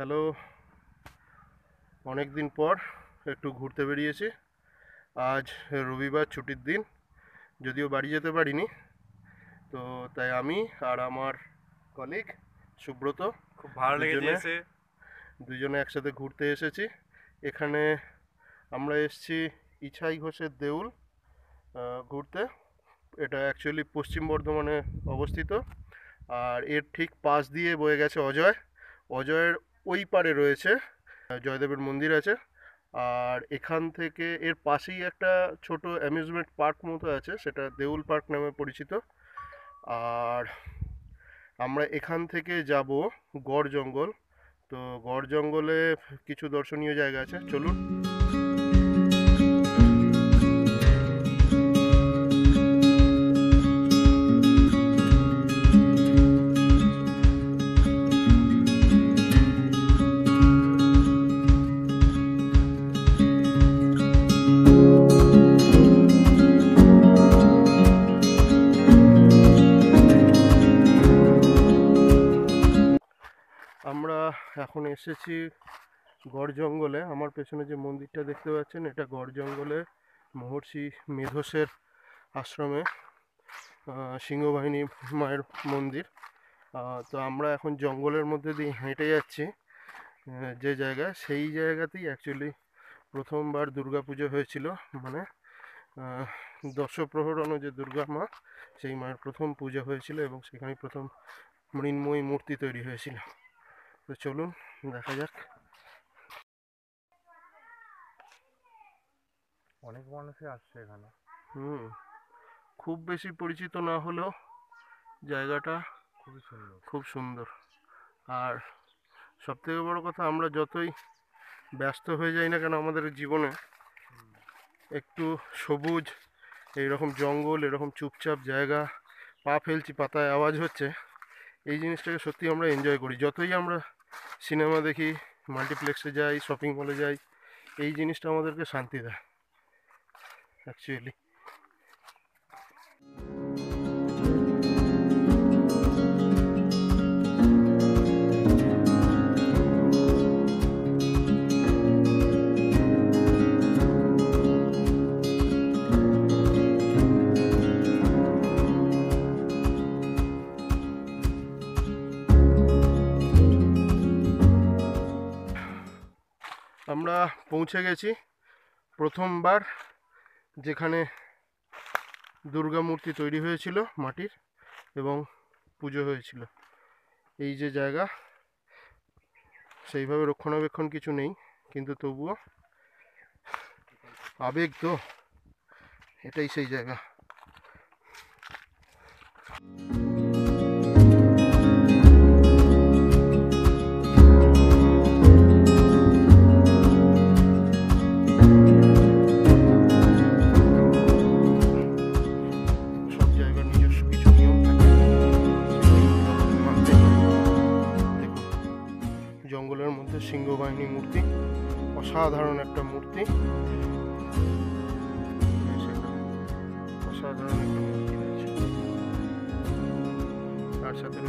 Hello, অনেক দিন পর একটু ঘুরতে বেরিয়েছি। আজ রবিবার, ছুটির দিন, যদিও বাড়ি যেতে পারিনি। তো তাই আমি আর আমার কলিগ সুব্রত খুব ভালো লেগেছে দুজনে এসে। দুজনে একসাথে ঘুরতে এসেছি। এখানে আমরা এসেছি ইছাই ঘোষের দেউল ঘুরতে। এটা অ্যাকচুয়ালি পশ্চিম বর্ধমানে অবস্থিত, আর এর ঠিক পাশ দিয়ে বয়ে গেছে অজয়। অজয়ের ওই পারে রয়েছে জয়দেবের মন্দির আছে। আর এখান থেকে এর পাশেই একটা ছোট অ্যামিউজমেন্ট পার্ক মতো আছে, সেটা দেউল পার্ক নামে পরিচিত। আর আমরা এখান থেকে যাব গড় জঙ্গল। তো গড় জঙ্গলে কিছু দর্শনীয় জায়গা আছে, চলুন। আমরা এখন এসেছি গড় জঙ্গলে। আমার পেছনে যে মন্দিরটা দেখতে পাচ্ছেন, এটা গড় জঙ্গলে মহর্ষি মেধসের আশ্রমে সিংহবাহিনী মায়ের মন্দির। তো আমরা এখন জঙ্গলের মধ্যে দিয়ে হেঁটে যাচ্ছি যে জায়গায়, সেই জায়গাতেই অ্যাকচুয়ালি প্রথমবার দুর্গা পুজো হয়েছিল। মানে দশপ্রহরণে যে দুর্গা মা, সেই মায়ের প্রথম পূজা হয়েছিল এবং সেখানেই প্রথম মৃন্ময়ী মূর্তি তৈরি হয়েছিল। তো চলুন দেখা যাক। অনেক মানুষই আসছে এখানে। হুম, খুব বেশি পরিচিত না হলেও জায়গাটা খুবই সুন্দর। খুব সুন্দর। আর সবথেকে বড় কথা, আমরা যতই ব্যস্ত হয়ে যাই না কেন আমাদের জীবনে, একটু সবুজ, এইরকম জঙ্গল, এরকম চুপচাপ জায়গা, পা ফেলছি পাতায় আওয়াজ হচ্ছে, এই জিনিসটাকে সত্যি আমরা এনজয় করি। যতই আমরা সিনেমা দেখি, মাল্টিপ্লেক্সে যাই, শপিং মলে যাই, এই জিনিসটা আমাদেরকে শান্তি দেয় অ্যাকচুয়ালি। আমরা পৌঁছে গেছি প্রথমবার যেখানে দুর্গা মূর্তি তৈরি হয়েছিল মাটির এবং পুজো হয়েছিল। এই যে জায়গা, সেইভাবে রক্ষণাবেক্ষণ কিছু নেই, কিন্তু তবুও আবেগ তো, এটাই সেই জায়গা। সব জায়গার নিজস্ব কিছু নিয়ম থাকে, সেই নিয়মগুলো মানতে হয়। দেখুন, জঙ্গলের মধ্যে সিংহবাহিনী মূর্তি, অসাধারণ একটা মূর্তি, অসাধারণ একটা মূর্তি রয়েছে। তার সাথে